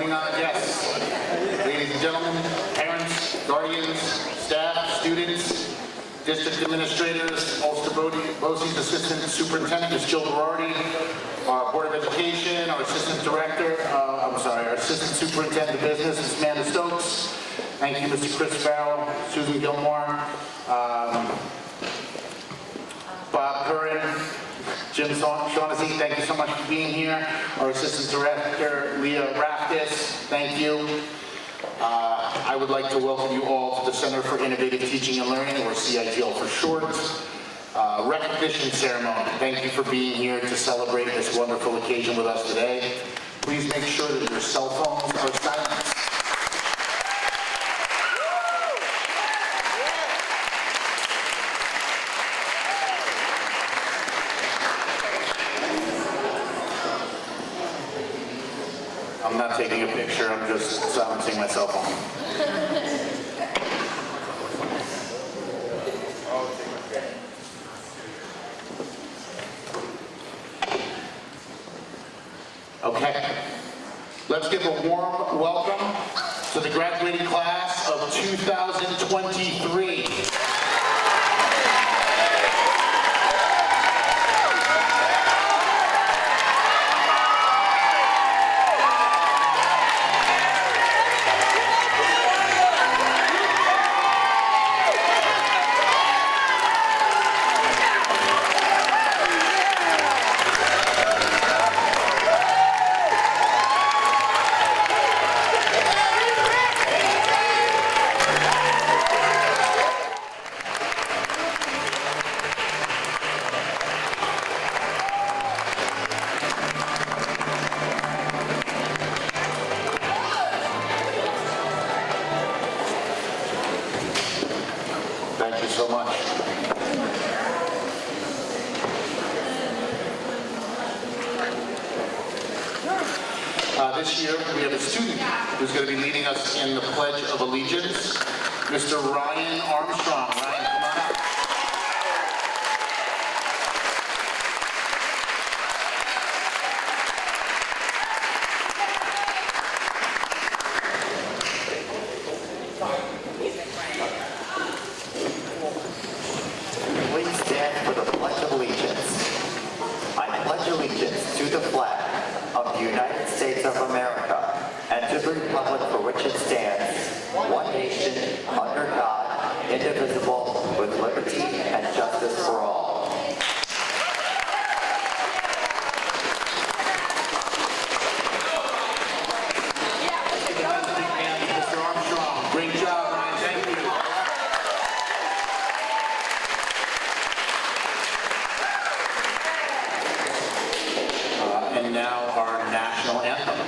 morning, honored guests, ladies and gentlemen, parents, guardians, staff, students, district administrators, Ulster BOCES Assistant Superintendent, Ms. Jill Berardi, our Board of Education, our Assistant Director, our Assistant Superintendent of Business, Ms. Amanda Stokes. Thank you, Mr. Chris Farrell, Susan Gilmore, Bob Curran, Jim Shaughnessy, thank you so much for being here. Our Assistant Director, Leah Raftis, thank you. I would like to welcome you all to the Center for Innovative Teaching and Learning, or CITL for short. Recognition ceremony. Thank you for being here to celebrate this wonderful occasion with us today. Please make sure that your cell phones are silenced. I'm not taking a picture, I'm just silencing my cell phone. Okay, let's give a warm welcome to the graduating class of 2023. Thank you so much. This year we have a student who's going to be leading us in the Pledge of Allegiance, Mr. Ryan Armstrong. Ryan, come on up. Please stand for the Pledge of Allegiance. I pledge allegiance to the flag of the United States of America and to the republic for which it stands, one nation, under God, indivisible, with liberty and justice for all. Mr. Armstrong, great job, Ryan. Thank you. And now our national anthem.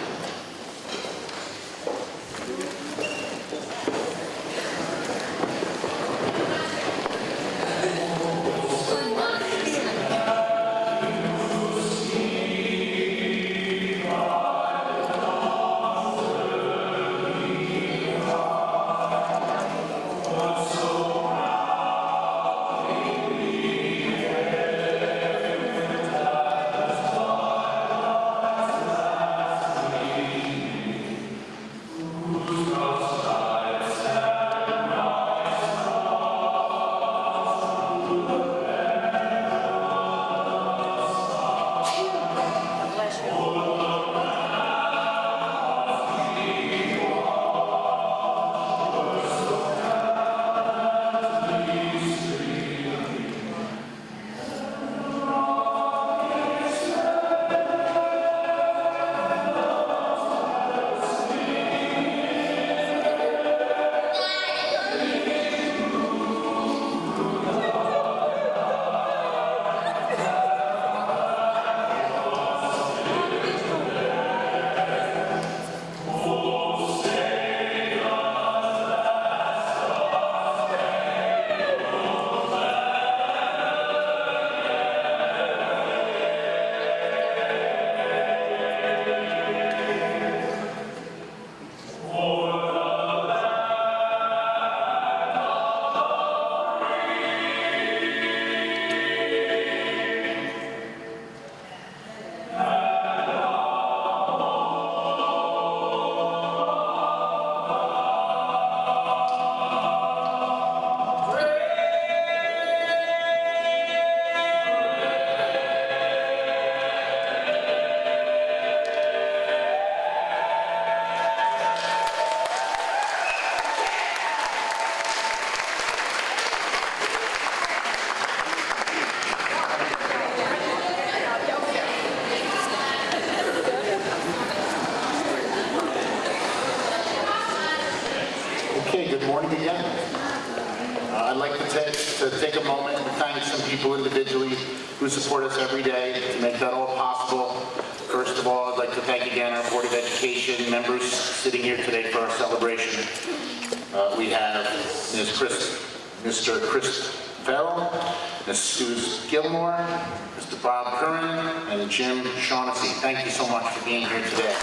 morning again. I'd like to take a moment and thank some people individually who support us every day to make that all possible. First of all, I'd like to thank again our Board of Education members sitting here today for our celebration. We have Mr. Chris Farrell, Ms. Suze Gilmore, Mr. Bob Curran, and Jim Shaughnessy. Thank you so much for being here today.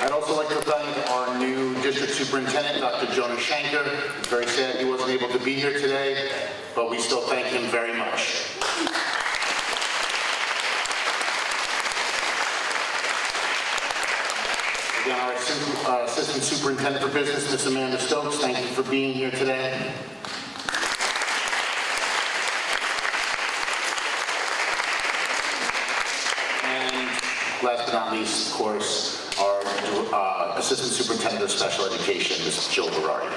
I'd also like to thank our new district superintendent, Dr. Jonah Shanker. It's very sad he wasn't able to be here today, but we still thank him very much. Again, our assistant superintendent for business, Ms. Amanda Stokes, thank you for being here today. And last but not least, of course, our Assistant Superintendent of Special Education, Ms. Jill Berardi.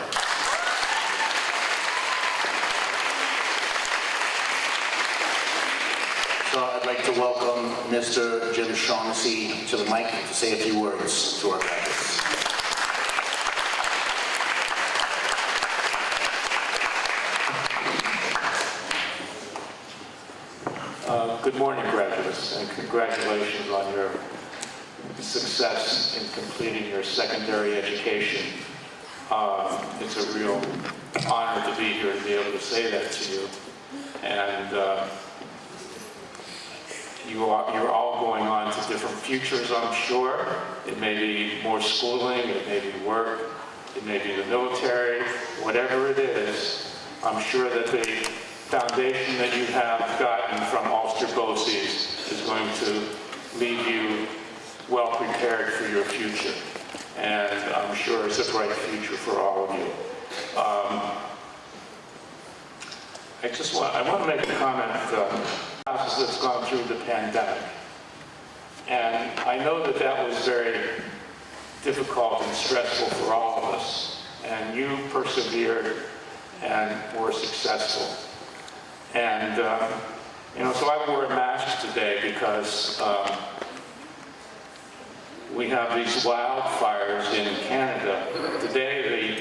So I'd like to welcome Mr. Jim Shaughnessy to the mic to say a few words to our graduates. Good morning, graduates, and congratulations on your success in completing your secondary education. It's a real honor to be here to be able to say that to you. And you're all going on to different futures, I'm sure. It may be more schooling, it may be work, it may be the military, whatever it is. I'm sure that the foundation that you have gotten from Ulster BOCES is going to leave you well prepared for your future. And I'm sure it's a bright future for all of you. I want to make a comment that's gone through the pandemic. And I know that that was very difficult and stressful for all of us. And you persevered and were successful. And, so I wore a mask today because we have these wildfires in Canada. Today,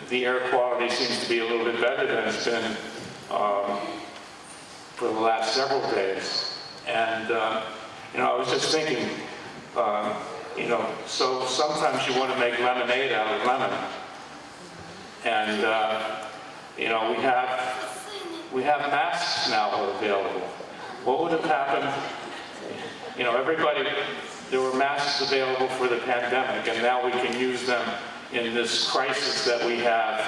the air quality seems to be a little bit better than it's been for the last several days. And, I was just thinking, so sometimes you want to make lemonade out of lemon. And, we have masks now available. What would have happened, there were masks available for the pandemic, and now we can use them in this crisis that we have.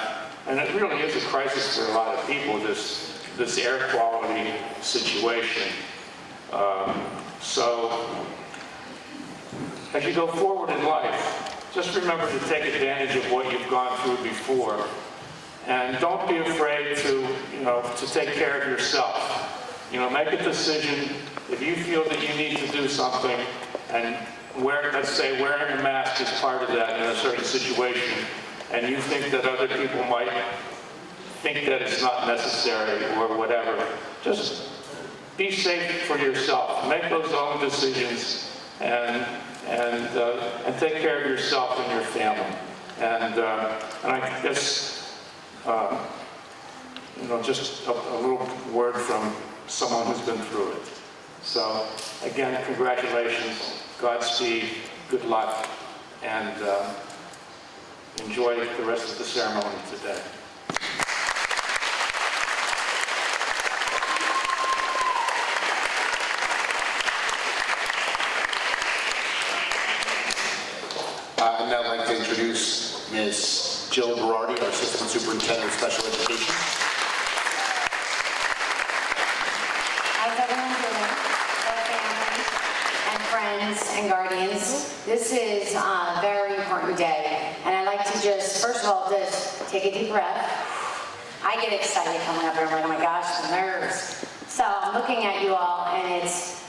And it really is a crisis for a lot of people, this air quality situation. So as you go forward in life, just remember to take advantage of what you've gone through before. And don't be afraid to take care of yourself. Make a decision. If you feel that you need to do something, and let's say wearing a mask is part of that in a certain situation, and you think that other people might think that it's not necessary or whatever, just be safe for yourself. Make those own decisions and take care of yourself and your family. And I guess, just a little word from someone who's been through it. So, again, congratulations, Godspeed, good luck, and enjoy the rest of the ceremony today. I'd now like to introduce Ms. Jill Berardi, our Assistant Superintendent of Special Education. How's everyone doing? Our family and friends and guardians. This is a very important day. And I'd like to just, first of all, just take a deep breath. I get excited coming up here. I'm like, oh my gosh, the nerves. So I'm looking at you all, and it's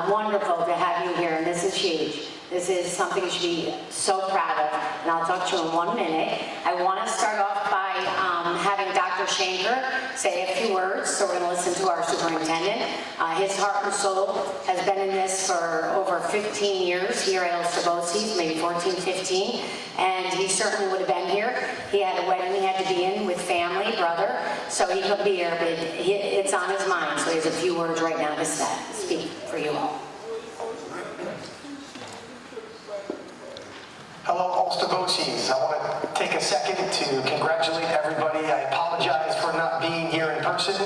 wonderful to have you here, and this is huge. This is something you should be so proud of, and I'll talk to you in 1 minute. I want to start off by having Dr. Dr. Shanker say a few words, so we're going to listen to our superintendent. His heart and soul has been in this for over 15 years here at Ulster BOCES, maybe 14, 15, and he certainly would have been here. He had a wedding he had to be in with family, brother, so he couldn't be here, but it's on his mind, so he has a few words right now to speak for you all. Hello, Ulster BOCES. I want to take a second to congratulate everybody. I apologize for not being here in person.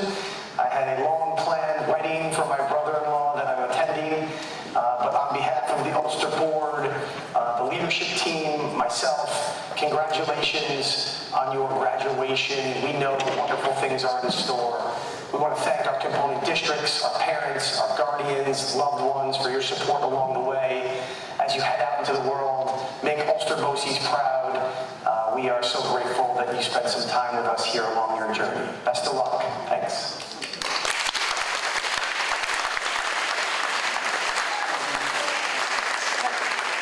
I had a long-planned wedding for my brother-in-law that I'm attending, but on behalf of the Ulster Board, the leadership team, myself, congratulations on your graduation. We know wonderful things are in store. We want to thank our component districts, our parents, our guardians, loved ones for your support along the way. As you head out into the world, make Ulster BOCES proud. We are so grateful that you spent some time with us here along your journey. Best of luck. Thanks.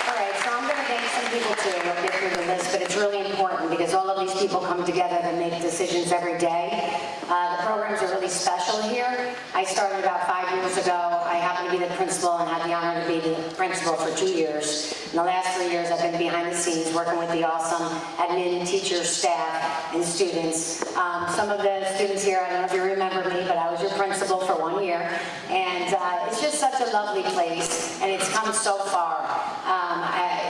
All right, so I'm going to thank some people too. We'll get through the list, but it's really important because all of these people come together to make decisions every day. The programs are really special here. I started about 5 years ago. I happen to be the principal and had the honor to be the principal for 2 years. In the last 3 years, I've been behind the scenes working with the awesome admin, teachers, staff, and students. Some of the students here, I don't know if you remember me, but I was your principal for 1 year. And it's just such a lovely place, and it's come so far.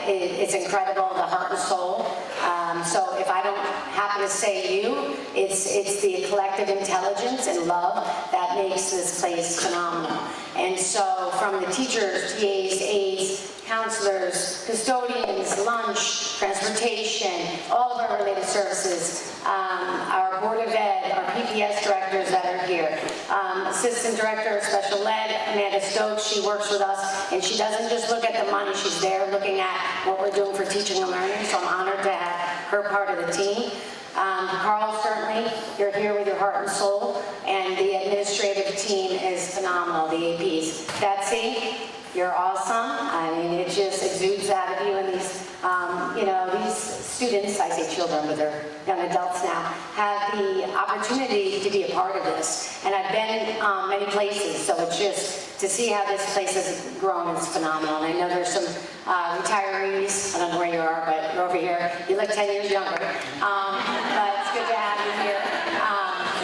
It's incredible, the heart and soul. So if I don't happen to say you, it's the collective intelligence and love that makes this place phenomenal. And so from the teachers, TAs, aides, counselors, custodians, lunch, transportation, all of our related services, our Board of Ed, our PPS directors that are here, Assistant Director of Special Ed, Amanda Stokes, she works with us, and she doesn't just look at the money, she's there looking at what we're doing for teaching and learning, so I'm honored to have her part of the team. Carl, certainly, you're here with your heart and soul, and the administrative team is phenomenal, the APs. Betsy, you're awesome. I mean, it just exudes out of you, and these, these students, I say children, but they're young adults now, have the opportunity to be a part of this. And I've been many places, so it's just, to see how this place has grown is phenomenal. And I know there's some retirees, I don't know where you are, but you're over here. You look 10 years younger. But it's good to have you here.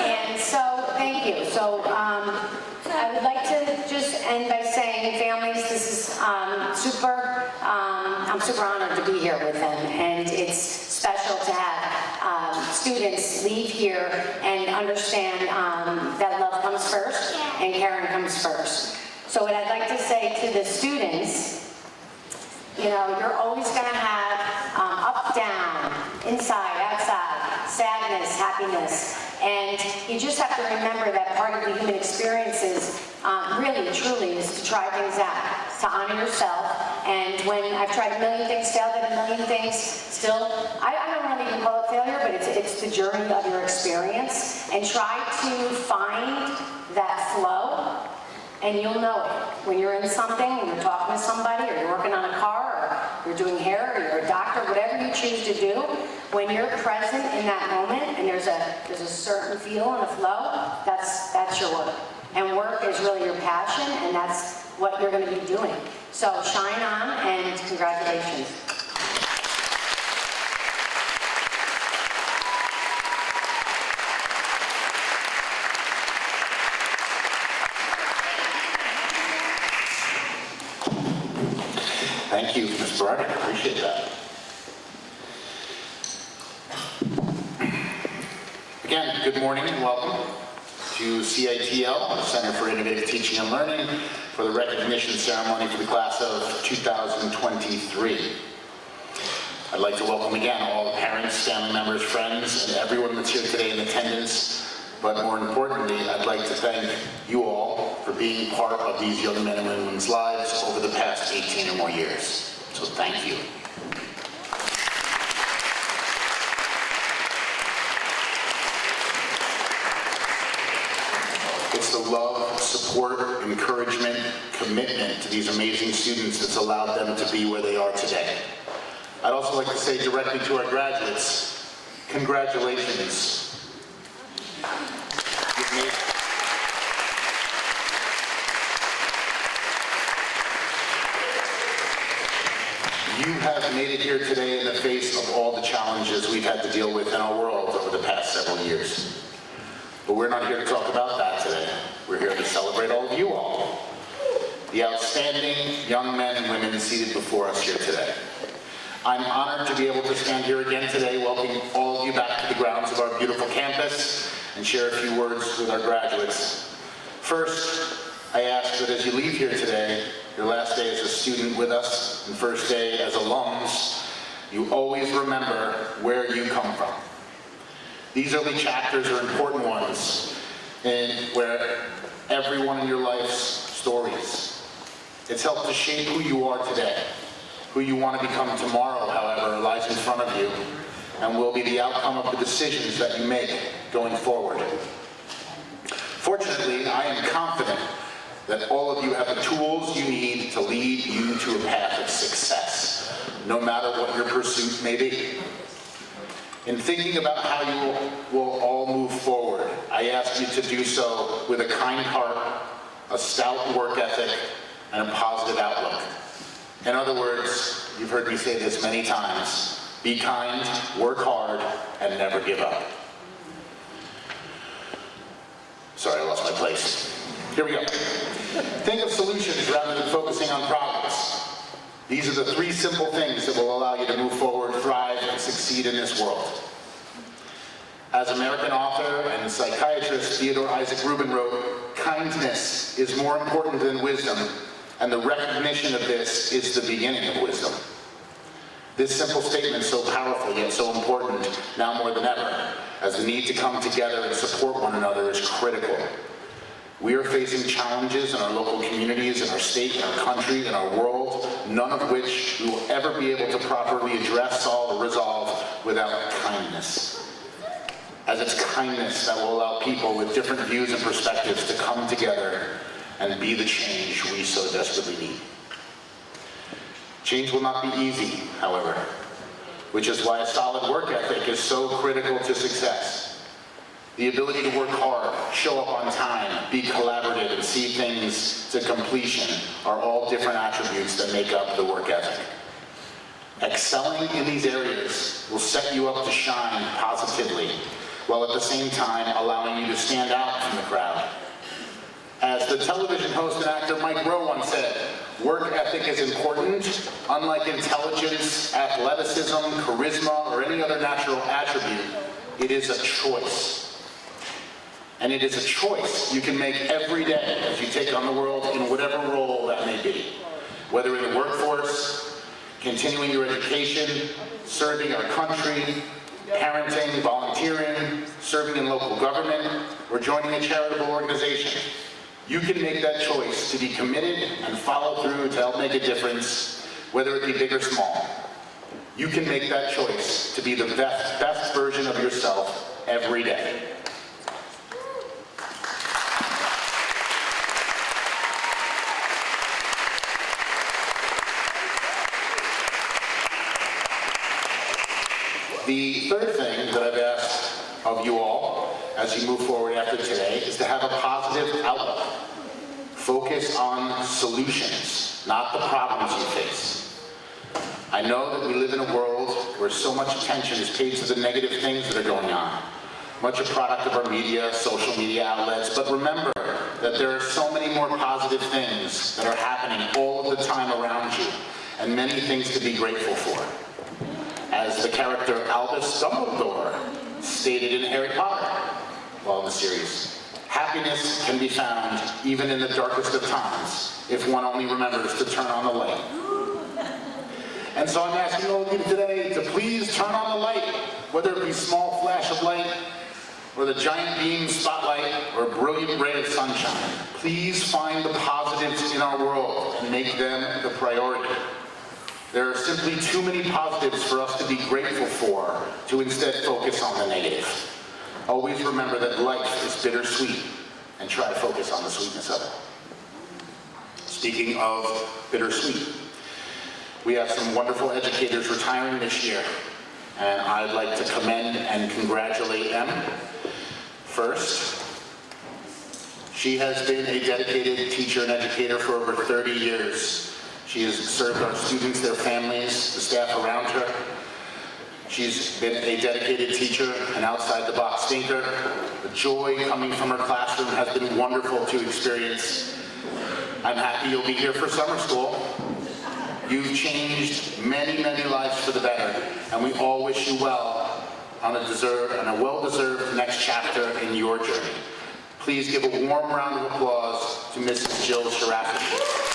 And so, thank you. So, I would like to just end by saying, families, this is I'm super honored to be here with them, and it's special to have students leave here and understand that love comes first and caring comes first. So what I'd like to say to the students, you're always going to have up, down, inside, outside, sadness, happiness. And you just have to remember that part of the human experience is really, truly, is to try things out, to honor yourself. And when I've tried a million things, failed at a million things, still, I don't really even call it failure, but it's the journey of your experience. And try to find that flow, and you'll know it. When you're in something, and you're talking to somebody, or you're working on a car, or you're doing hair, or you're a doctor, whatever you choose to do, when you're present in that moment and there's a certain feel and a flow, that's your work. And work is really your passion, and that's what you're going to be doing. So shine on, and congratulations. Thank you, Ms. Barrett. I appreciate that. Again, good morning and welcome to CITL, the Center for Innovative Teaching and Learning, for the recognition ceremony for the class of 2023. I'd like to welcome again all the parents, family members, friends, and everyone that's here today in attendance. But more importantly, I'd like to thank you all for being part of these young men and women's lives over the past 18 or more years. So thank you. It's the love, support, encouragement, commitment to these amazing students that's allowed them to be where they are today. I'd also like to say directly to our graduates, congratulations. to deal with in our world over the past several years. But we're not here to talk about that today. We're here to celebrate all of you all, the outstanding young men and women seated before us here today. I'm honored to be able to stand here again today, welcoming all of you back to the grounds of our beautiful campus and share a few words with our graduates. First, I ask that as you leave here today, your last day as a student with us and first day as alums, you always remember where you come from. These early chapters are important ones, and where everyone in your life's stories. It's helped to shape who you are today. Who you want to become tomorrow, however, lies in front of you and will be the outcome of the decisions that you make going forward. Fortunately, I am confident that all of you have the tools you need to lead you to a path of success, no matter what your pursuit may be. In thinking about how you will all move forward, I ask you to do so with a kind heart, a stout work ethic, and a positive outlook. In other words, you've heard me say this many times, be kind, work hard, and never give up. Sorry, I lost my place. Here we go. Think of solutions rather than focusing on problems. These are the three simple things that will allow you to move forward, thrive, and succeed in this world. As American author and psychiatrist Theodore Isaac Rubin wrote, kindness is more important than wisdom, and the recognition of this is the beginning of wisdom. This simple statement, so powerful yet so important now more than ever, as the need to come together and support one another is critical. We are facing challenges in our local communities, in our state, in our country, in our world, none of which we will ever be able to properly address, solve, or resolve without kindness. As it's kindness that will allow people with different views and perspectives to come together and be the change we so desperately need. Change will not be easy, however, which is why a solid work ethic is so critical to success. The ability to work hard, show up on time, be collaborative, and see things to completion are all different attributes that make up the work ethic. Excelling in these areas will set you up to shine positively, while at the same time allowing you to stand out from the crowd. As the television host and actor Mike Rowe once said, work ethic is important. Unlike intelligence, athleticism, charisma, or any other natural attribute, it is a choice. And it is a choice you can make every day as you take on the world in whatever role that may be. Whether in the workforce, continuing your education, serving our country, parenting, volunteering, serving in local government, or joining a charitable organization. You can make that choice to be committed and follow through to help make a difference, whether it be big or small. You can make that choice to be the best version of yourself every day. The third thing that I've asked of you all as you move forward after today is to have a positive outlook. Focus on solutions, not the problems you face. I know that we live in a world where so much attention is paid to the negative things that are going on. Much a product of our media, social media outlets, but remember that there are so many more positive things that are happening all of the time around you, and many things to be grateful for. As the character Albus Dumbledore stated in Harry Potter, well, in the series, happiness can be found even in the darkest of times if one only remembers to turn on the light. And so I'm asking all of you today to please turn on the light, whether it be small flash of light, or the giant beam spotlight, or a brilliant ray of sunshine. Please find the positives in our world and make them the priority. There are simply too many positives for us to be grateful for to instead focus on the negative. Always remember that life is bittersweet and try to focus on the sweetness of it. Speaking of bittersweet, we have some wonderful educators retiring this year, and I'd like to commend and congratulate them. First, she has been a dedicated teacher and educator for over 30 years. She has served our students, their families, the staff around her, She's been a dedicated teacher, an outside-the-box thinker. The joy coming from her classroom has been wonderful to experience. I'm happy you'll be here for summer school. You've changed many, many lives for the better, and we all wish you well on a well-deserved next chapter in your journey. Please give a warm round of applause to Mrs. Jill Sharafi.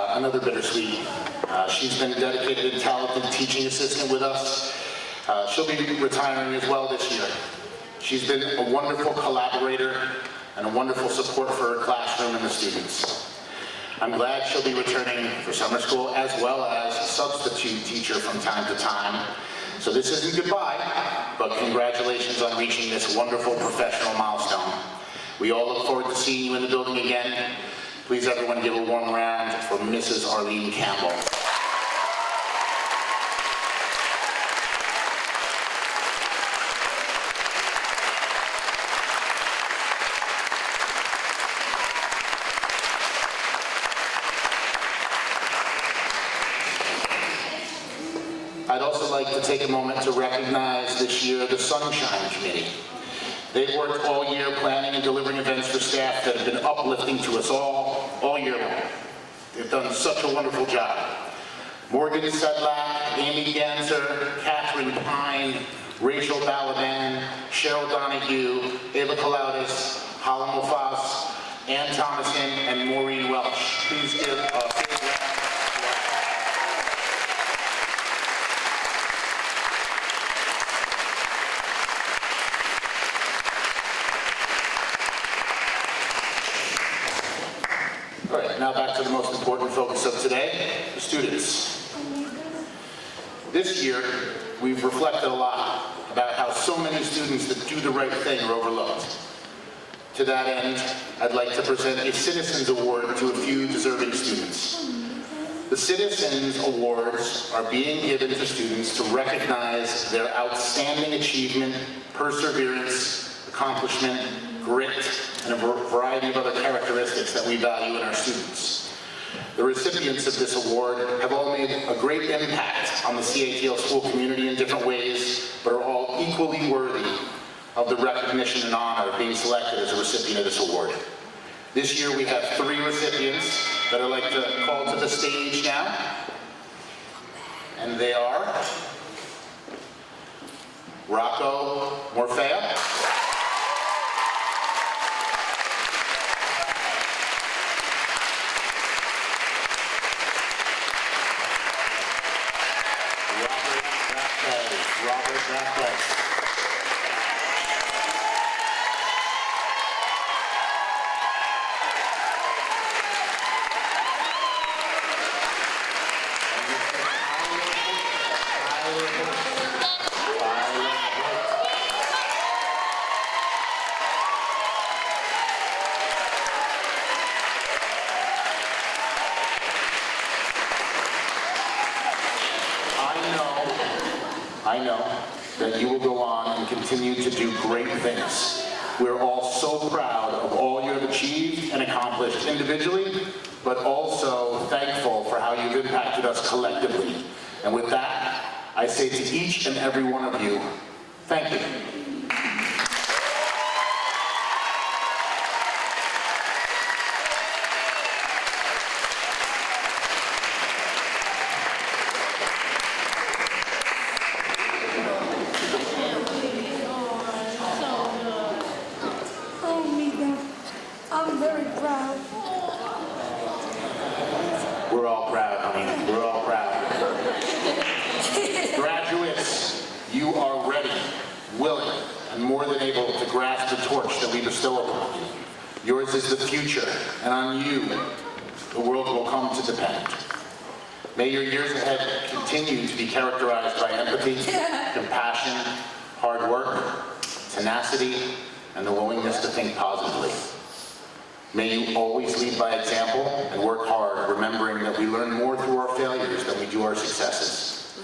Another bittersweet. She's been a dedicated and talented teaching assistant with us. She'll be retiring as well this year. She's been a wonderful collaborator and a wonderful support for her classroom and the students. I'm glad she'll be returning for summer school as well as substitute teacher from time to time. So this isn't goodbye, but congratulations on reaching this wonderful professional milestone. We all look forward to seeing you in the building again. Please everyone give a warm round for Mrs. Arlene Campbell. I'd also like to take a moment to recognize this year the Sunshine Committee. They've worked all year planning and delivering events for staff that have been uplifting to us all year long. They've done such a wonderful job. Morgan Sedlak, Amy Ganser, Catherine Pine, Rachel Balaban, Cheryl Donahue, Ava Kalautis, Hala Mofas, Ann Thomason, and Maureen Welch. Please give a big round. All right, now back to the most important focus of today, the students. This year, we've reflected a lot about how so many students that do the right thing are overlooked. To that end, I'd like to present a Citizens Award to a few deserving students. The Citizens Awards are being given to students to recognize their outstanding achievement, perseverance, accomplishment, grit, and a variety of other characteristics that we value in our students. The recipients of this award have all made a great impact on the CITL school community in different ways, but are all equally worthy of the recognition and honor of being selected as a recipient of this award. This year we have 3 recipients that I'd like to call to the stage now. And they are Rocco Morfea, Robert Raffles. I know that you will go on and continue to do great things. We're all so proud of all you have achieved and accomplished individually, but also thankful for how you've impacted us collectively. And with that, I say to each and every one of you, thank you. I'm very proud. We're all proud, honey. We're all proud. Graduates, you are ready, willing, and more than able to grasp the torch that we bestow upon you. Yours is the future, and on you, the world will come to depend. May your years ahead continue to be characterized by empathy, compassion, hard work, tenacity, and the willingness to think positively. May you always lead by example and work hard, remembering that we learn more through our failures than we do our successes.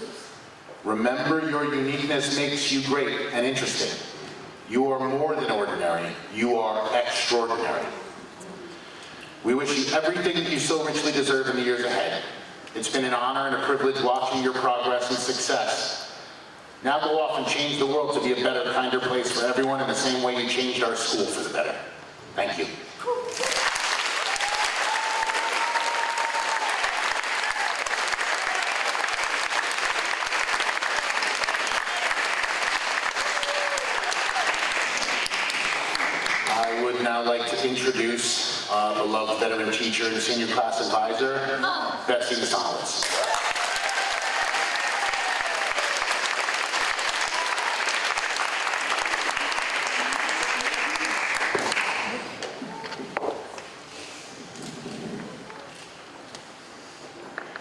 Remember, your uniqueness makes you great and interesting. You are more than ordinary. You are extraordinary. We wish you everything that you so richly deserve in the years ahead. It's been an honor and a privilege watching your progress and success. Now go off and change the world to be a better, kinder place for everyone in the same way you changed our school for the better. Thank you. I would now like to introduce beloved veteran teacher and senior class advisor, Betsy Gonzalez.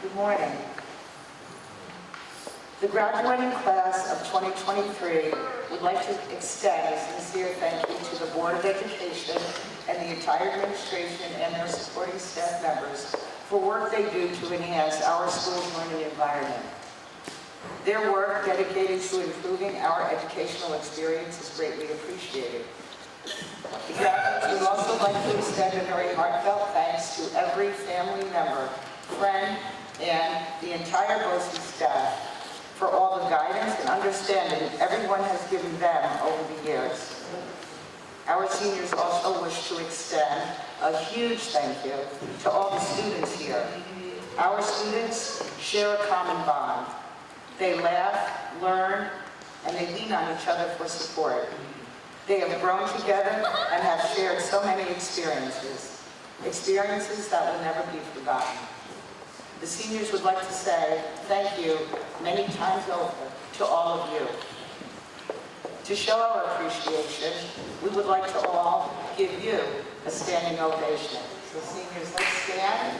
Good morning. The graduating class of 2023 would like to extend a sincere thank you to the Board of Education and the entire administration and their supporting staff members for work they do to enhance our school's learning environment. Their work dedicated to improving our educational experience is greatly appreciated. The graduates would also like to extend a very heartfelt thanks to every family member, friend, and the entire BOCES staff for all the guidance and understanding everyone has given them over the years. Our seniors also wish to extend a huge thank you to all the students here. Our students share a common bond. They laugh, learn, and they lean on each other for support. They have grown together and have shared so many experiences that will never be forgotten. The seniors would like to say thank you many times over to all of you. To show our appreciation, we would like to all give you a standing ovation. So seniors, let's stand.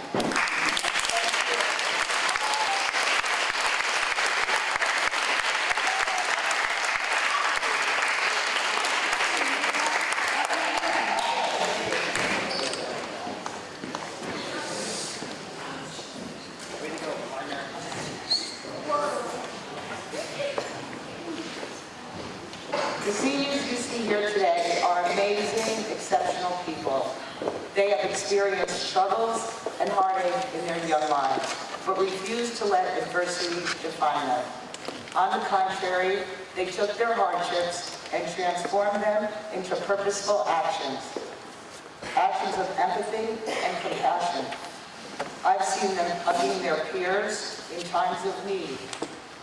The seniors you see here today are amazing, exceptional people. They have experienced struggles and heartache in their young lives, but refuse to let adversity define them. On the contrary, they took their hardships and transformed them into purposeful actions of empathy and compassion. I've seen them hugging their peers in times of need,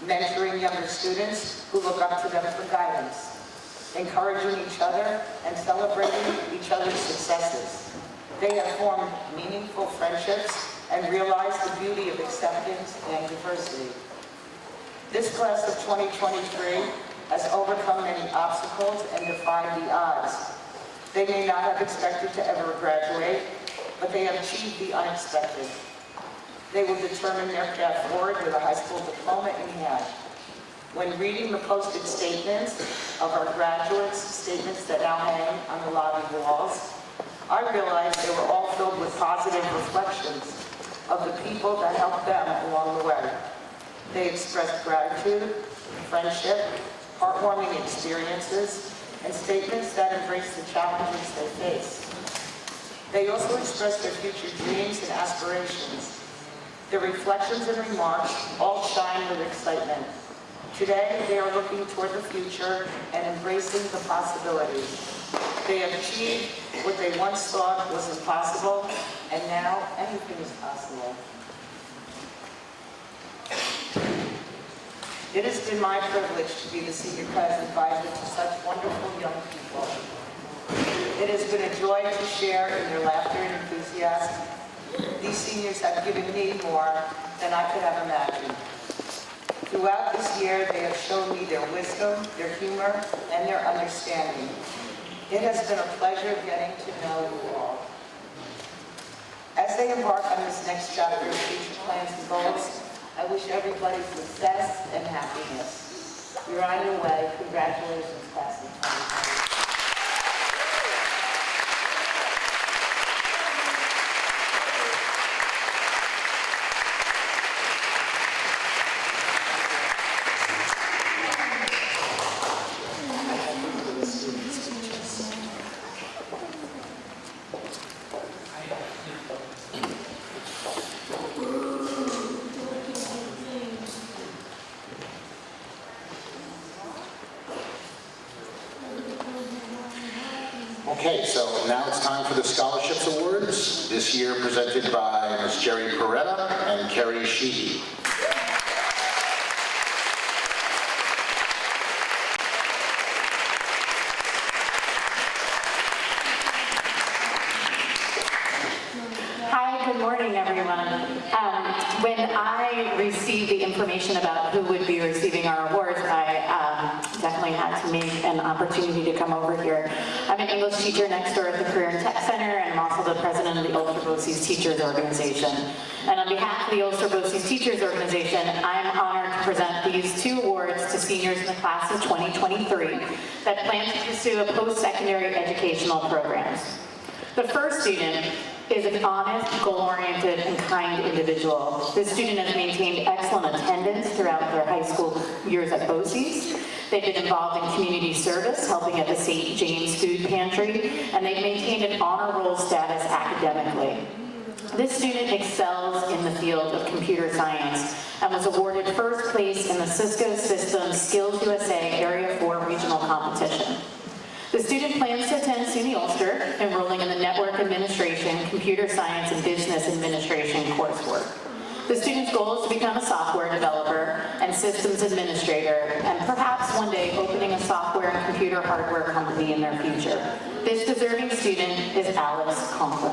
mentoring younger students who look up to them for guidance, encouraging each other and celebrating each other's successes. They have formed meaningful friendships and realized the beauty of acceptance and diversity. This class of 2023 has overcome many obstacles and defied the odds. They may not have expected to ever graduate, but they have achieved the unexpected. They will determine their path forward with a high school diploma in hand. When reading the posted statements of our graduates, statements that now hang on the lobby walls, I realized they were all filled with positive reflections of the people that helped them along the way. They expressed gratitude, friendship, heartwarming experiences, and statements that embrace the challenges they face. They also expressed their future dreams and aspirations. Their reflections and remarks all shine with excitement. Today, they are looking toward the future and embracing the possibilities. They have achieved what they once thought was impossible, and now anything is possible. It has been my privilege to be the senior class advisor to such wonderful young people. It has been a joy to share in their laughter and enthusiasm. These seniors have given me more than I could have imagined. Throughout this year, they have shown me their wisdom, their humor, and their understanding. It has been a pleasure getting to know you all. As they embark on this next chapter of future plans and goals, I wish everybody success and happiness. You're on your way. Congratulations, class of 2020. Okay, so now it's time for the Scholarships Awards, this year presented by Ms. Jerry Peretta and Kerry Sheehy. Hi, good morning, everyone. When I received the information about who would be receiving our awards, I definitely had to make an opportunity to come over here. I'm an English teacher next door at the Career and Tech Center, and I'm also the president of the Ulster BOCES Teachers Organization. And on behalf of the Ulster BOCES Teachers Organization, I'm honored to present these 2 awards to seniors in the class of 2023 that plan to pursue a post-secondary educational programs. The first student is an honest, goal-oriented, and kind individual. This student has maintained excellent attendance throughout their high school years at BOCES. They've been involved in community service, helping at the St. James Food Pantry, and they've maintained an honor roll status academically. This student excels in the field of computer science and was awarded first place in the Cisco Systems Skills USA Area 4 regional competition. The student plans to attend SUNY Ulster, enrolling in the Network Administration, Computer Science, and Business Administration coursework. The student's goal is to become a software developer and systems administrator, and perhaps one day opening a software and computer hardware company in their future. This deserving student is Alex Conklin.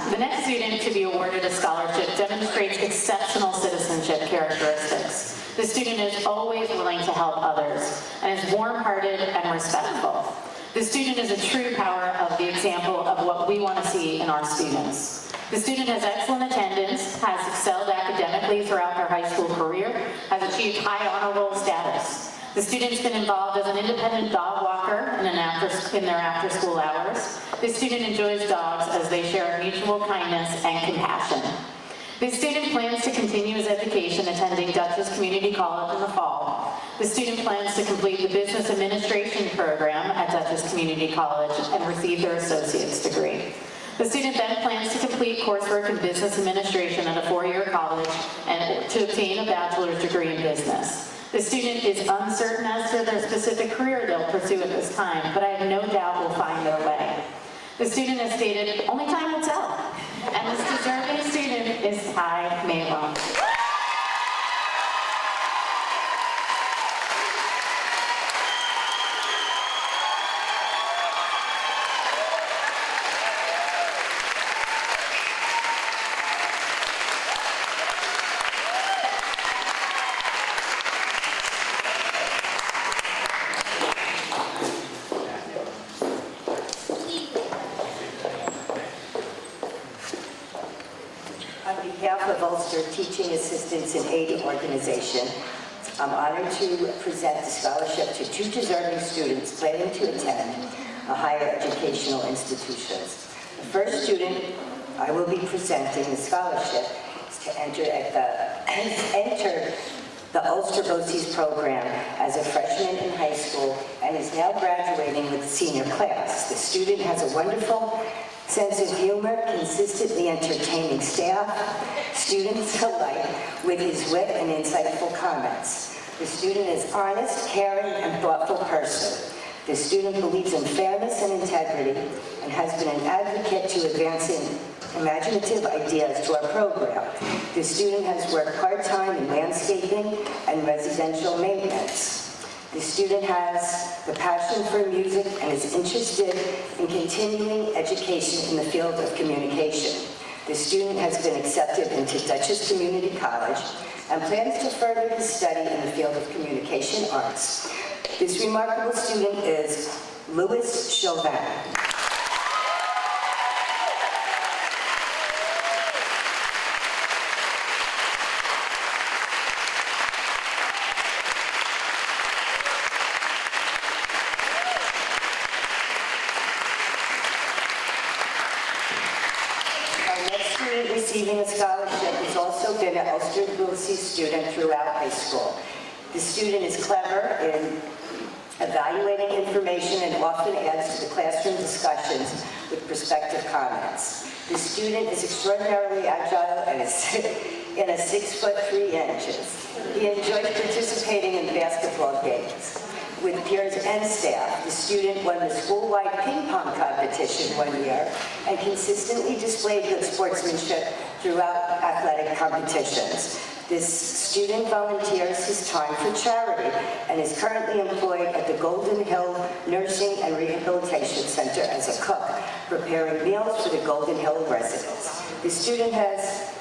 The next student to be awarded a scholarship demonstrates exceptional citizenship characteristics. The student is always willing to help others and is warm-hearted and respectful. The student is a true power of the example of what we want to see in our students. The student has excellent attendance, has excelled academically throughout their high school career, has achieved high honor roll status. The student's been involved as an independent dog walker in their after-school hours. This student enjoys dogs as they share mutual kindness and compassion. This student plans to continue his education attending Dutchess Community College in the fall. The student plans to complete the Business Administration program at Dutchess Community College and receive their associate's degree. The student then plans to complete coursework in Business Administration at a 4-year college and to obtain a bachelor's degree in business. The student is uncertain as to their specific career they'll pursue at this time, but I have no doubt will find their way. The student has stated, only time will tell. And this deserving student is Ty Malone. On behalf of Ulster Teaching Assistants and Aid Organization, I'm honored to present the scholarship to 2 deserving students planning to attend a higher educational institutions. The first student I will be presenting the scholarship is to enter the Ulster BOCES program as a freshman in high school and is now graduating with the senior class. The student has a wonderful sense of humor, consistently entertaining staff, students alike, with his wit and insightful comments. The student is honest, caring, and thoughtful person. The student believes in fairness and integrity and has been an advocate to advancing imaginative ideas to our program. The student has worked part-time in landscaping and residential maintenance. The student has the passion for music and is interested in continuing education in the field of communication. The student has been accepted into Dutchess Community College and plans to further his study in the field of communication arts. This remarkable student is Louis Chauvin. Receiving a scholarship has also been an Ulster BOCES student throughout high school. The student is clever in evaluating information, and often adds to the classroom discussions with prospective comments. The student is extraordinarily agile and is in a 6'3". He enjoys participating in basketball games with peers and staff. The student won the school-wide ping pong competition one year and consistently displayed good sportsmanship throughout athletic competitions. This student volunteers his time for charity and is currently employed at the Golden Hill Nursing and Rehabilitation Center as a cook, preparing meals for the Golden Hill residents. The student has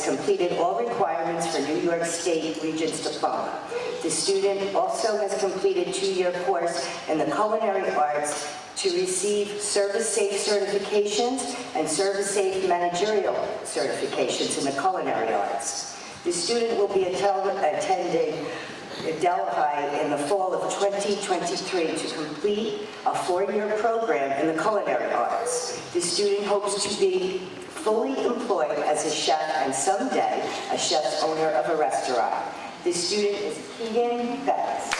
completed all requirements for New York State Regents Diploma. The student also has completed a 2-year course in the culinary arts to receive service-safe certifications and service-safe managerial certifications in the culinary arts. The student will be attending Delhi in the fall of 2023 to complete a 4-year program in the culinary arts. The student hopes to be fully employed as a chef and someday a chef's owner of a restaurant. The student is Keegan Betts.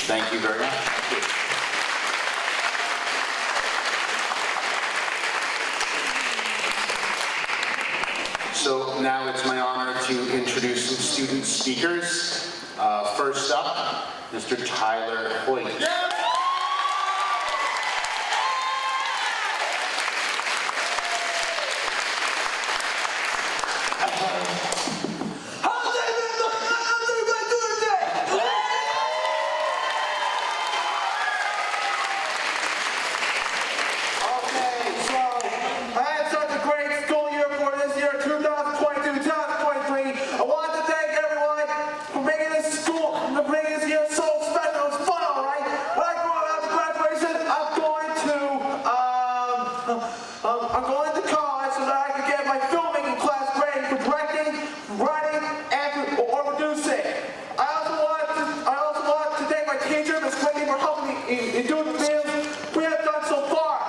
Thank you very much. So now it's my honor to introduce some student speakers. First up, Mr. Tyler Hoyt. I'm going to college so that I can get my filmmaking class ready for directing, writing, and or producing. I also want to thank my teacher, Ms. Whitney, for helping me in doing the videos we have done so far.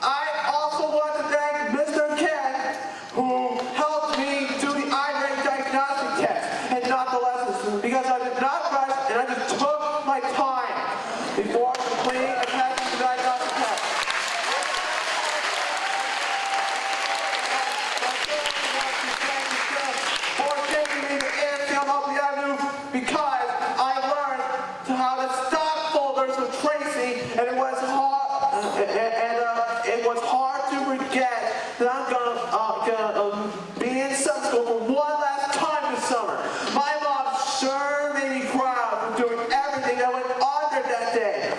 I also want to thank Mr. Ken, who helped me do the eye rate diagnostic test and not the lessons, because I did not rush and I just took my time before completing and passing the diagnostic test. Because I learned how to stop folders with Tracy, and it was hard to forget that I'm gonna be in summer school for one last time this summer. My mom sure made me proud for doing everything that went under that day.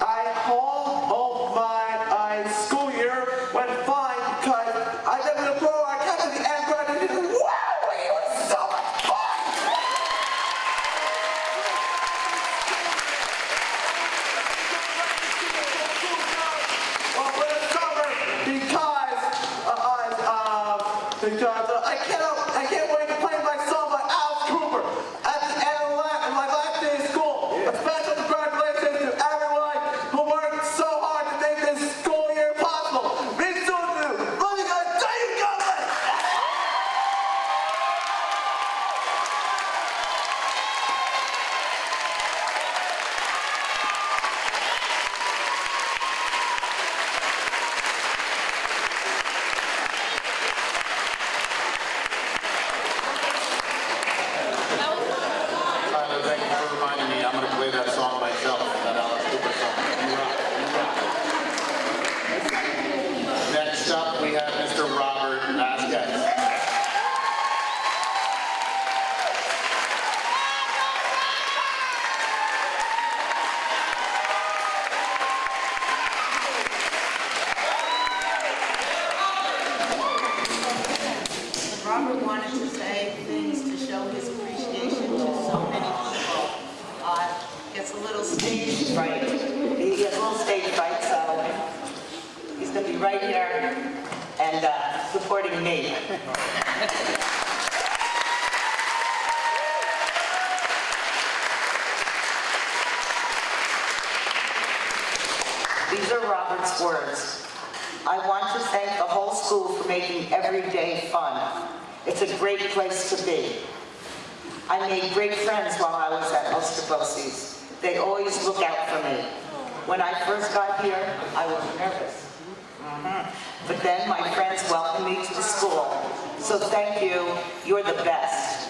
I hope my school year went fine because I got to the pro, I got to the end, but I didn't. Wow, it was so much fun. Because being right here and supporting me. These are Robert's words. I want to thank the whole school for making every day fun. It's a great place to be. I made great friends while I was at Ulster Bosse's. They always look out for me. When I first got here, I was nervous. But then my friends welcomed me to the school. So thank you, you're the best.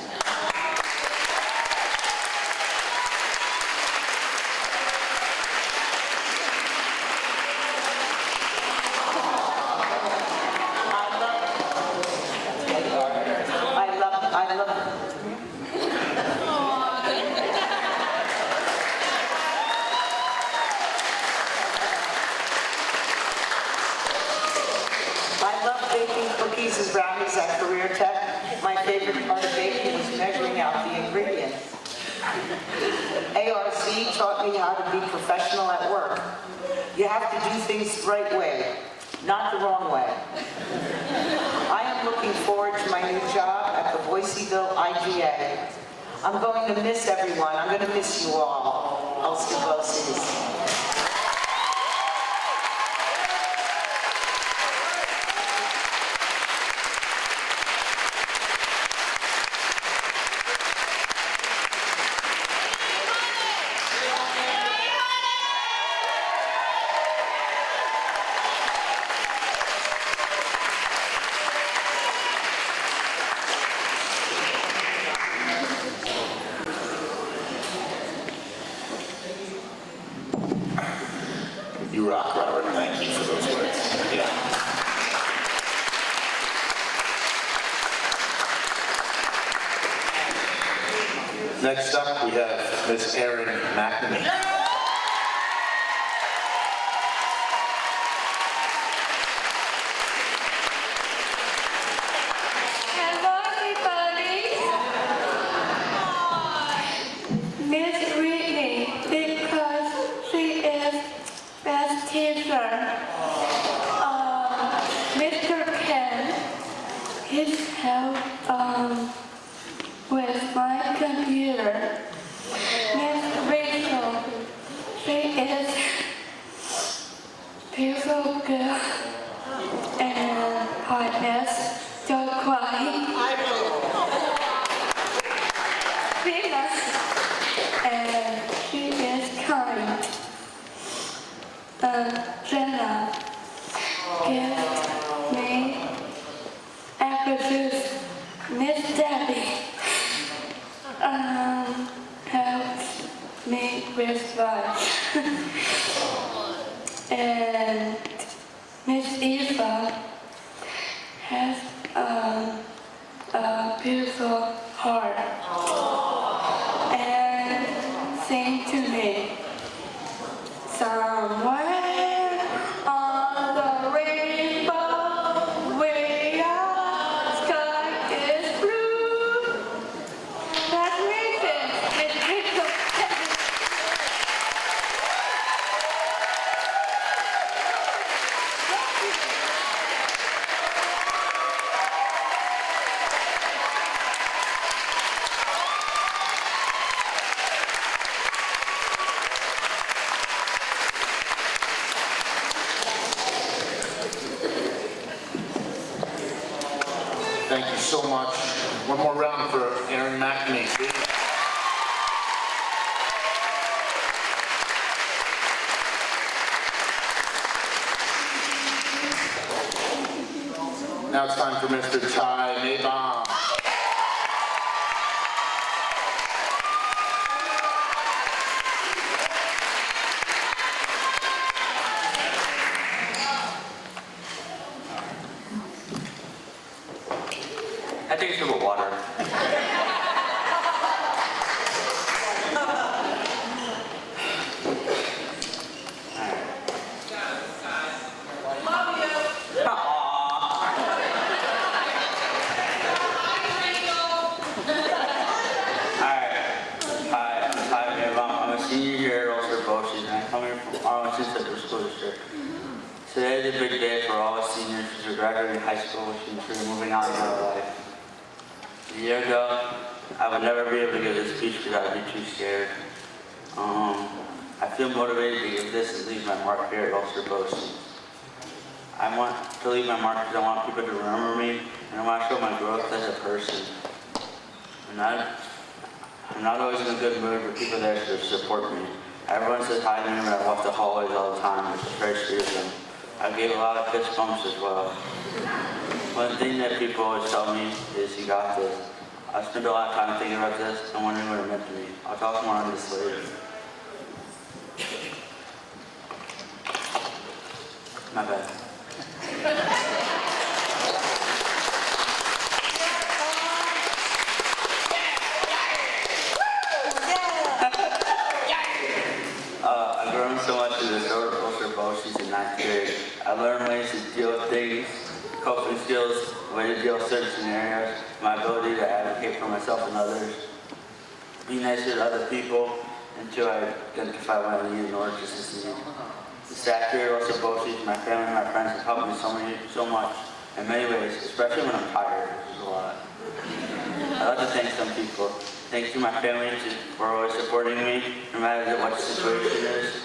Cookies and brownies at Career Tech. My favorite part of baking was measuring out the ingredients. ARC taught me how to be professional at work. You have to do things the right way, not the wrong way. I am looking forward to my new job at the Boiseville IGA. I'm going to miss everyone. I'm going to miss you all, Ulster Bosse's. You rock, Robert. Thank you for those words. Yeah. Next up, we have Miss Erin McNamee. Hello, everybody. Miss Whitney, because she is best teacher. Mr. Ken, his help with my computer. Miss Rachel, she is beautiful girl and hotness, so quiet. Venus, and she is kind. Jenna gives me emphasis. Miss Debbie helps me with lunch. And Miss Eva has a beautiful heart and sing to me. Somewhere on the rainbow, way up, sky is blue. That's reason it takes a Thank you so much. One more round for Erin McNamee, please. Now it's time for Mr. Ty Maybaum. I think it's a little water. Today's a big day for all seniors who are graduating high school, which means we're moving on in our life. A year ago, I would never be able to give this speech because I'd be too scared. I feel motivated to give this and leave my mark here at Ulster Boasting. I want to leave my mark because I want people to remember me, and I want to show my growth as a person. I'm not always in a good mood, but people there to support me. Everyone says hi to me when I walk the hallways all the time, which is very sweet of them. I gave a lot of fist bumps as well. One thing that people always tell me is, you got this. I spent a lot of time thinking about this and wondering what it meant to me. I'll talk more on this later. My bad. I've grown so much in this Ulster Boasties in 9th grade. I learned ways to deal with things, coping skills, way to deal with certain scenarios, my ability to advocate for myself and others, be nicer to other people, and to identify what I need in order to succeed. The staff here at Ulster Boasties, my family and my friends have helped me so much in many ways, especially when I'm tired, which is a lot. I'd like to thank some people. Thanks to my family for always supporting me, no matter what the situation is.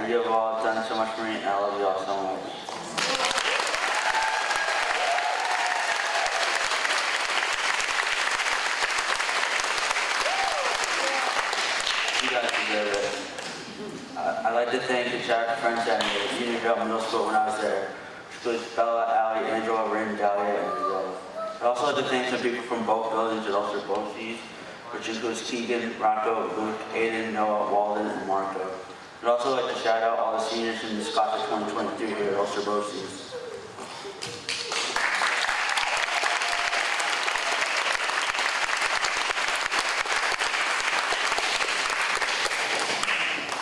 You have all done so much for me, and I love you all so much. You guys deserve it. I'd like to thank the charity friends at Unionville Middle School when I was there, which includes Bella, Allie, Angela, Rin, Dahlia, and Rose. I'd also like to thank some people from both buildings at Ulster Boasties, which includes Keegan, Rocco, Luke, Aiden, Noah, Walden, and Marco. I'd also like to shout out all the seniors in this class of 2022 here at Ulster Boasties.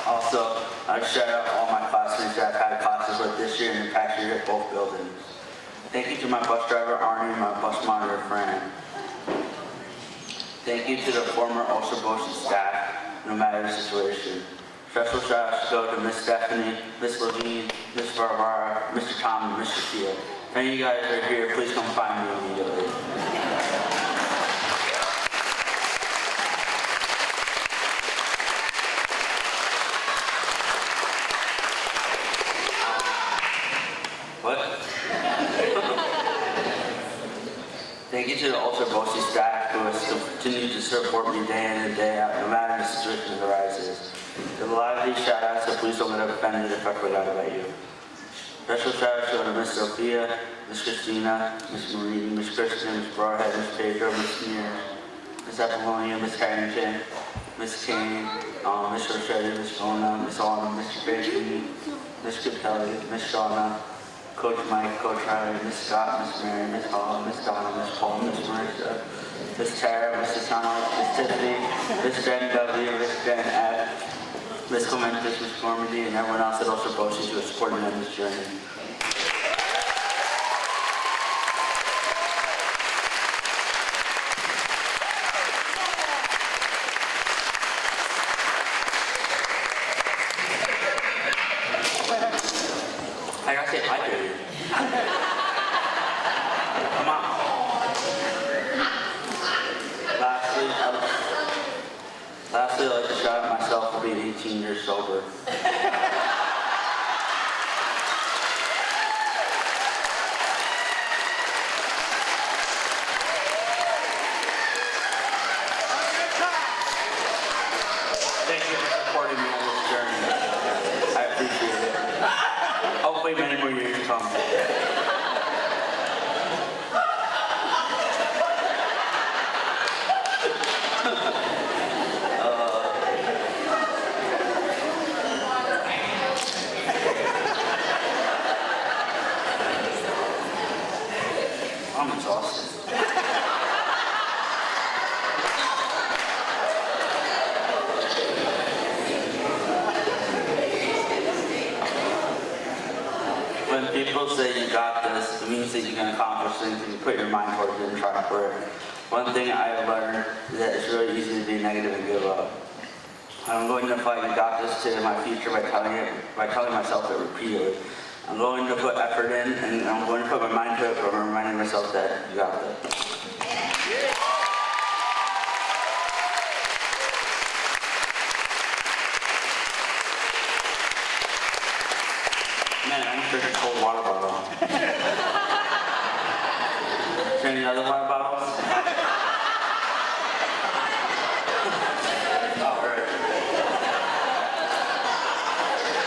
Also, I'd shout out all my classmates that I've had classes with this year and the past year at both buildings. Thank you to my bus driver, Arnie, and my bus monitor, Fran. Thank you to the former Ulster Boasties staff, no matter the situation. Special shout outs go to Miss Stephanie, Miss Levine, Miss Barbara, Mr. Tom, and Mr. Kia. If any of you guys are here, please come find me immediately. What? Thank you to the Ulster Boasties staff who has continued to support me day in and day out, no matter the situation that arises. There's a lot of these shout outs, so please don't get offended if I forgot about you. Special shout outs go to Miss Sophia, Miss Christina, Miss Marie, Miss Kristen, Miss Broadhead, Miss Pedro, Miss Smear, Miss Apollonia, Miss Harrington, Miss Kane, Miss Rochetti, Miss Bona, Miss Autumn, Mr. Baker, Miss Capelli, Miss Shauna, Coach Mike, Coach Riley, Miss Scott, Miss Mary, Miss Hall, Miss Donna, Miss Paul, Miss Marissa, Miss Tara, Miss Asana, Miss Tiffany, Miss Jen W, Miss Jen F, Miss Clementis, Miss Gormady, and everyone else at Ulster Boasties who has supported me on this journey. I gotta say hi to you. Come on. Lastly, I'd like to shout out myself for being 18 years sober. Thank you for supporting me on this journey. I appreciate it. Hopefully many more years to come. I'm exhausted. When people say you got this, it means that you can accomplish things and you put your mind towards it and try for it. One thing I've learned is that it's really easy to be negative and give up. I'm going to apply you got this to my future by telling myself it repeatedly. I'm going to put effort in, and I'm going to put my mind to it, but I'm reminding myself that you got this. Man, I'm drinking a cold water bottle. Is there any other water bottles? Oh, great.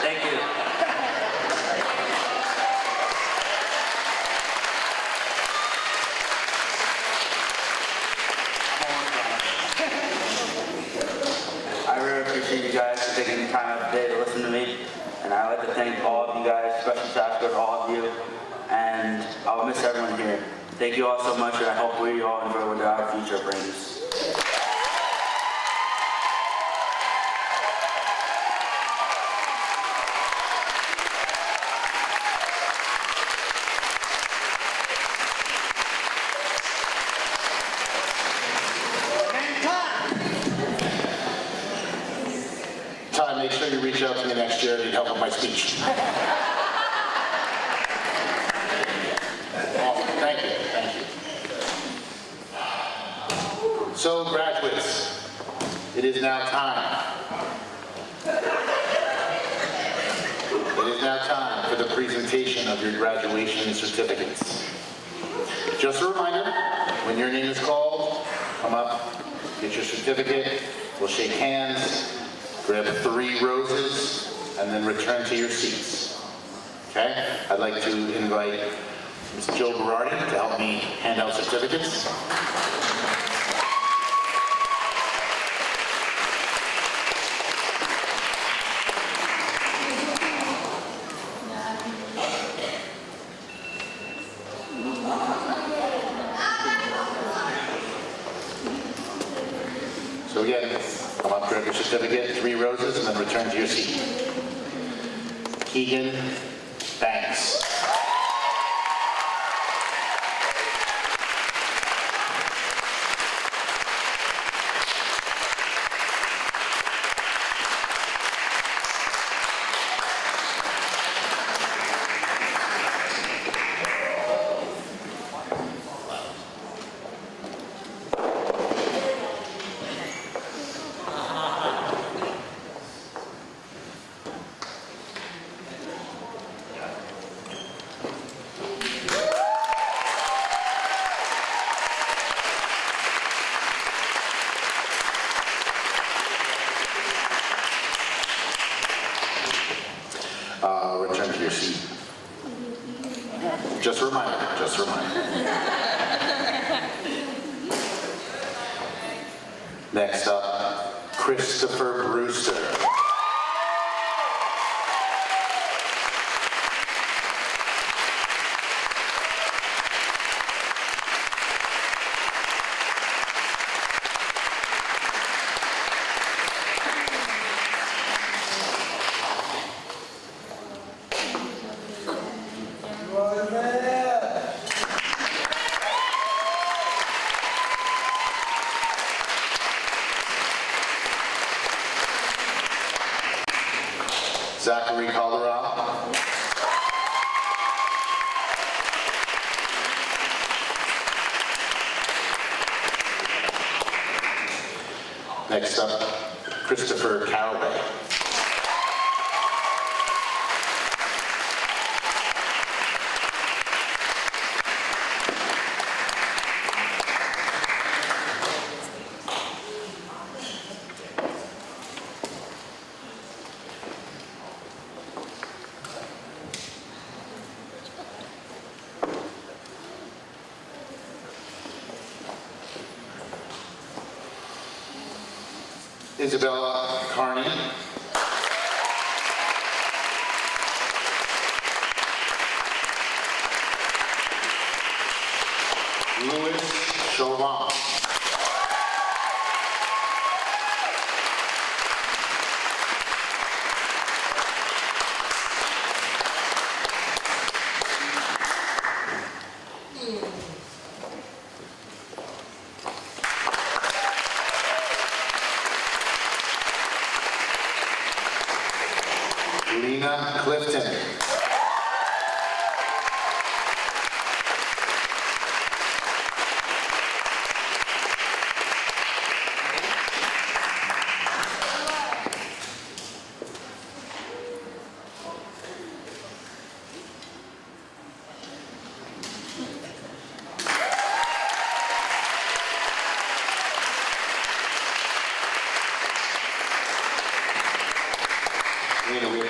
Thank you. I really appreciate you guys for taking the time out of the day to listen to me. And I'd like to thank all of you guys, special shout out to all of you. And I'll miss everyone here. Thank you all so much, and I hope we all enjoy what our future brings. Ty, make sure you reach out to me next year and need help with my speech. Awesome. Thank you. Thank you. So, graduates, it is now time. It is now time for the presentation of your graduation certificates. Just a reminder, when your name is called, come up, get your certificate, we'll shake hands, grab 3 roses, and then return to your seats. Okay? I'd like to invite Ms. Jill Berardi to help me hand out certificates. So again, come up, grab your certificate, 3 roses, and then return to your seat. Keegan Banks. Return to your seat. Just a reminder, just a reminder. Next up, Christopher Brewster. Zachary Calderon. Next up, Christopher Caraway. Isabella Carney. Louis Chauvin. Lena Clifton.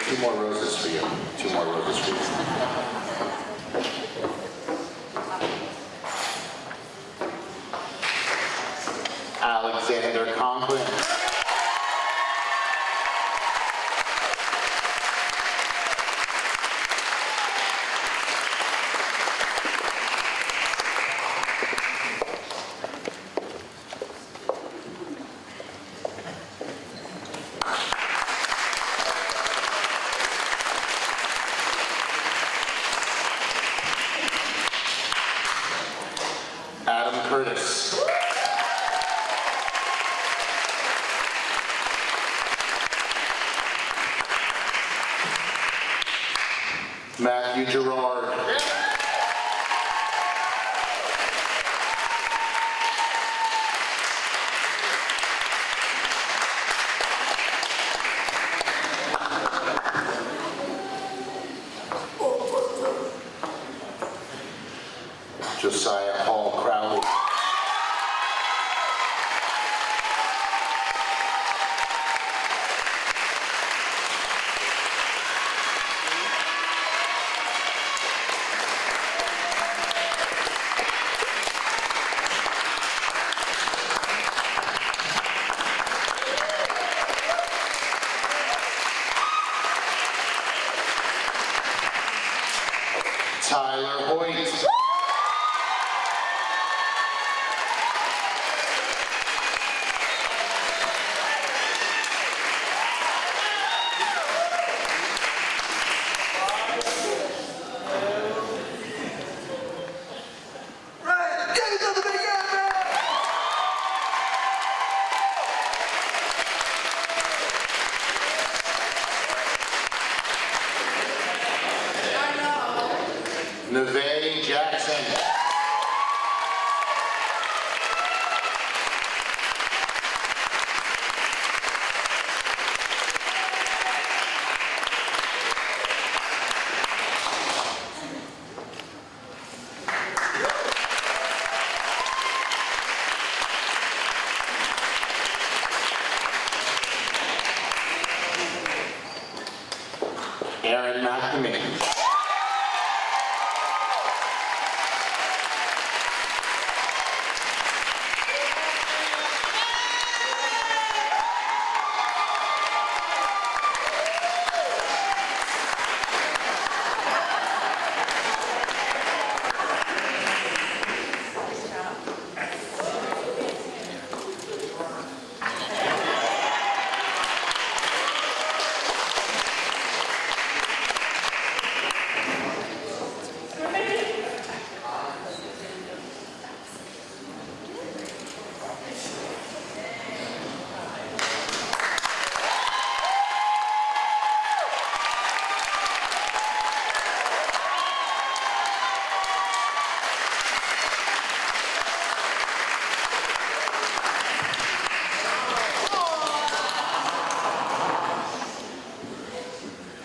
2 more roses for you. 2 more roses for you. Alexander Conklin. Adam Curtis. Matthew Gerard. Josiah Paul Crowley. Tyler Hoyt. Nevaeh Jackson. Aaron McNamee.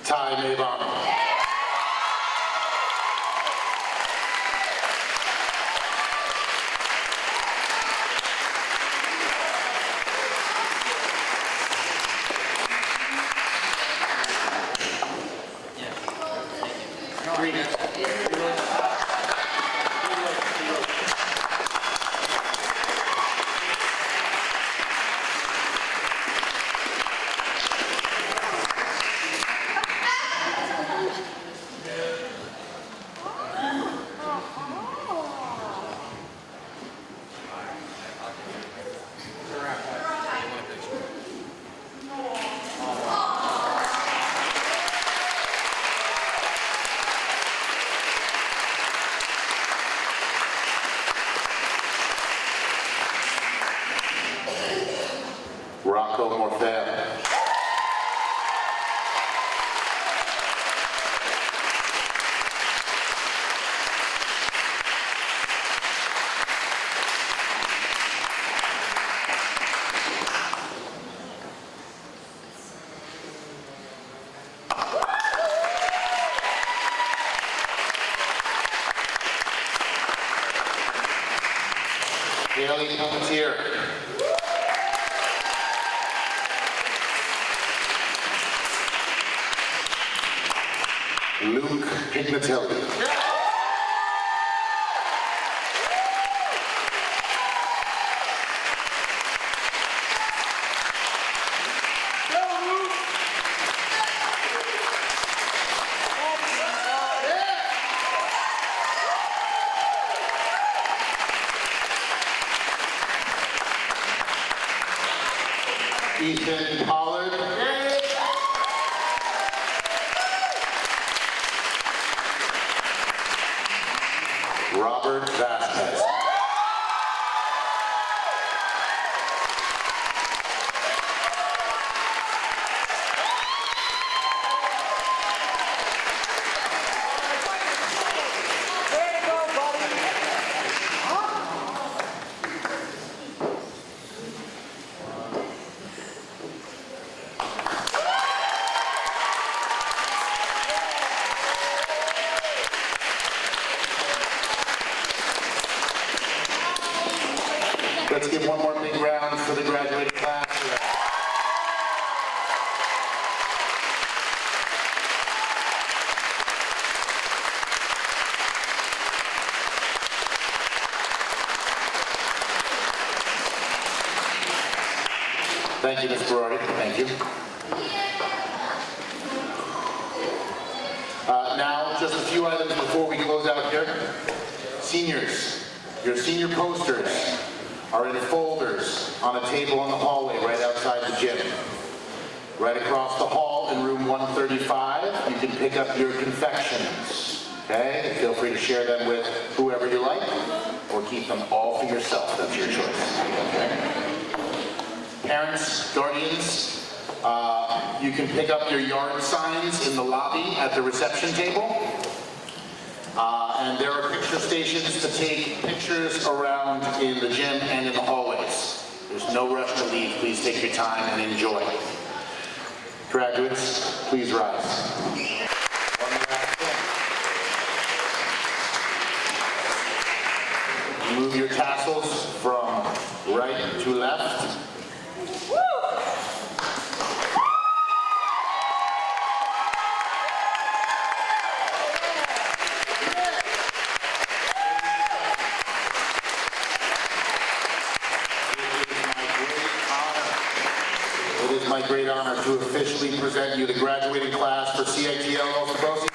Ty Maybach. Rocco Morfett. Haley Pelletier. Luke Pignatelli. Ethan Pollard. Robert Vasquez. Let's give one more big round for the graduating class. Thank you, Ms. Berardi. Thank you. Now, just a few items before we close out here. Seniors, your senior posters are in folders on a table in the hallway right outside the gym. Right across the hall in room 135, you can pick up your confections, okay? Feel free to share them with whoever you like, or keep them all for yourself. That's your choice, okay? Parents, guardians, you can pick up your yard signs in the lobby at the reception table. And there are picture stations to take pictures around in the gym and in the hallways. There's no rush to leave. Please take your time and enjoy. Graduates, please rise. One last thing. Move your tassels from right to left. It is my great honor to officially present you the graduating class for CITL Los Cabrosis.